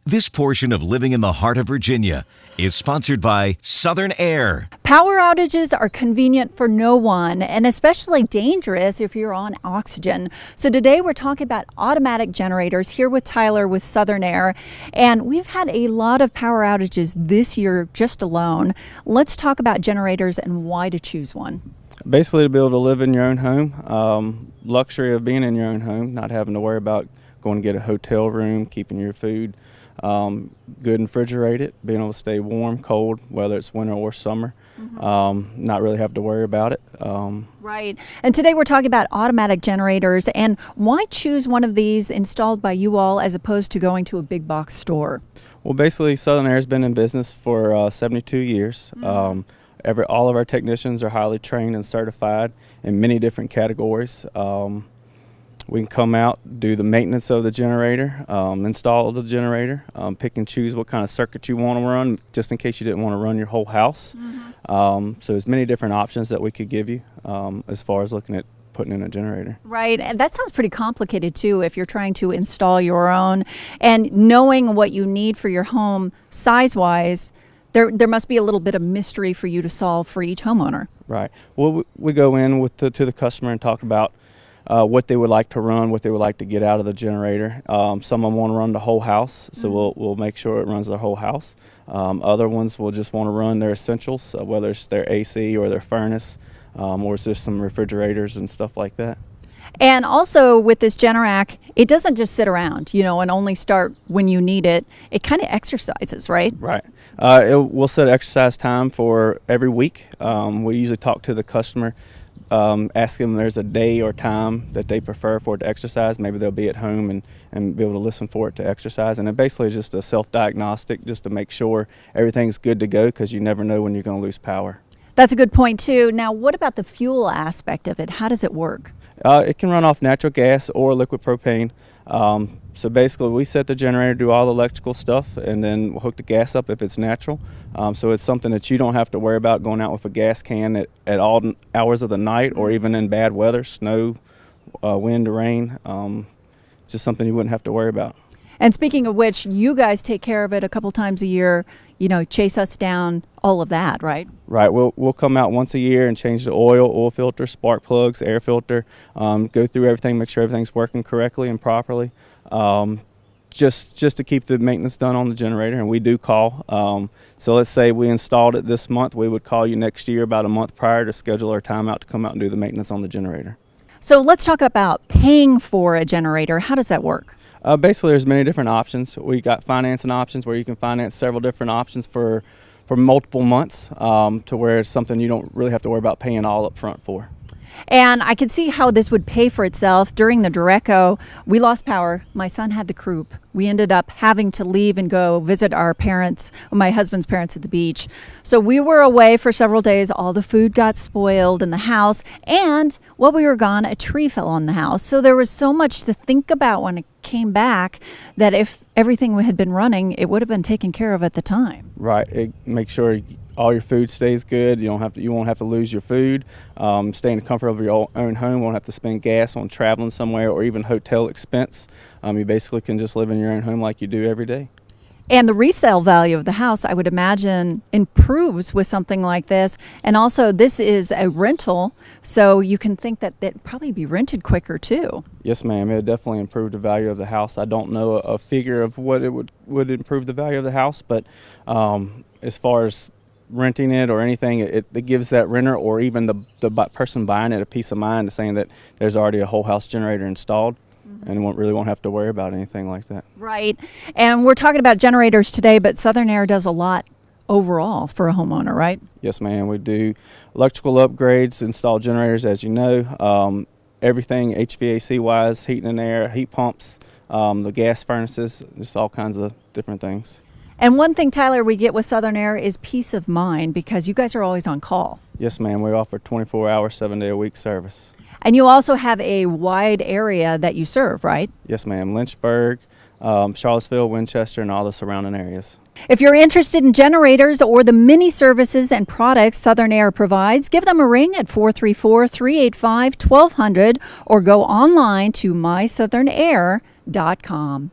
This portion of Living in the Heart of Virginia is sponsored by Southern Air. Power outages are convenient for no one, and especially dangerous if you're on oxygen. So today we're talking about automatic generators here with Tyler with Southern Air, and we've had a lot of power outages this year just alone. Let's talk about generators and why to choose one. Basically, to be able to live in your own home, luxury of being in your own home, not having to worry about going to get a hotel room, keeping your food good and refrigerated, being able to stay warm, cold, whether it's winter or summer, not really have to worry about it. Right. And today we're talking about automatic generators, and why choose one of these installed by you all as opposed to going to a big box store? Well, basically, Southern Air has been in business for 72 years. All of our technicians are highly trained and certified in many different categories. We can come out, do the maintenance of the generator, install the generator, pick and choose what kind of circuit you want to run, just in case you didn't want to run your whole house. So there's many different options that we could give you as far as looking at putting in a generator. Right, and that sounds pretty complicated too if you're trying to install your own, and knowing what you need for your home size-wise. There must be a little bit of mystery for you to solve for each homeowner. Right. Well, we go in to the customer and talk about what they would like to run, what they would like to get out of the generator. Some of them want to run the whole house, so we'll make sure it runs their whole house. Other ones will just want to run their essentials, whether it's their AC or their furnace, or it's just some refrigerators and stuff like that. And also with this Generac, it doesn't just sit around, and only start when you need it. It kind of exercises, right? Right. We'll set exercise time for every week. We usually talk to the customer, ask them if there's a day or time that they prefer for it to exercise. Maybe they'll be at home and be able to listen for it to exercise. And it basically is just a self-diagnostic just to make sure everything's good to go, because you never know when you're going to lose power. That's a good point too. Now, what about the fuel aspect of it? How does it work? It can run off natural gas or liquid propane. So basically, we set the generator, do all the electrical stuff, and then we'll hook the gas up if it's natural. So it's something that you don't have to worry about going out with a gas can at all hours of the night, or even in bad weather, snow, wind, or rain. Just something you wouldn't have to worry about. And speaking of which, you guys take care of it a couple times a year, chase us down, all of that, right? Right. We'll come out once a year and change the oil filter, spark plugs, air filter, go through everything, make sure everything's working correctly and properly, just to keep the maintenance done on the generator. And we do call. So let's say we installed it this month, we would call you next year about a month prior to schedule our time out to come out and do the maintenance on the generator. So let's talk about paying for a generator. How does that work? Basically, there's many different options. We got financing options where you can finance several different options for multiple months, to where it's something you don't really have to worry about paying all up front for. And I could see how this would pay for itself. During the Derecho, we lost power. My son had the croup. We ended up having to leave and go visit our parents, my husband's parents, at the beach. So we were away for several days. All the food got spoiled in the house. And while we were gone, a tree fell on the house. So there was so much to think about when it came back, that if everything had been running, it would have been taken care of at the time. Right. Make sure all your food stays good. You won't have to lose your food. Stay in the comfort of your own home. Won't have to spend gas on traveling somewhere or even hotel expense. You basically can just live in your own home like you do every day. And the resale value of the house, I would imagine, improves with something like this. And also, this is a rental, so you can think that it'd probably be rented quicker too. Yes, ma'am. It would definitely improve the value of the house. I don't know a figure of what it would improve the value of the house, but as far as renting it or anything, it gives that renter or even the person buying it a peace of mind, saying that there's already a whole house generator installed. And won't have to worry about anything like that. Right. And we're talking about generators today, but Southern Air does a lot overall for a homeowner, right? Yes, ma'am. We do electrical upgrades, install generators, as you know, everything HVAC-wise, heating and air, heat pumps, the gas furnaces, just all kinds of different things. And one thing, Tyler, we get with Southern Air is peace of mind, because you guys are always on call. Yes, ma'am. We offer 24-hour, 7-day-a-week service. And you also have a wide area that you serve, right? Yes, ma'am. Lynchburg, Charlottesville, Winchester, and all the surrounding areas. If you're interested in generators or the many services and products Southern Air provides, give them a ring at 434-385-1200 or go online to mysouthern.air.com.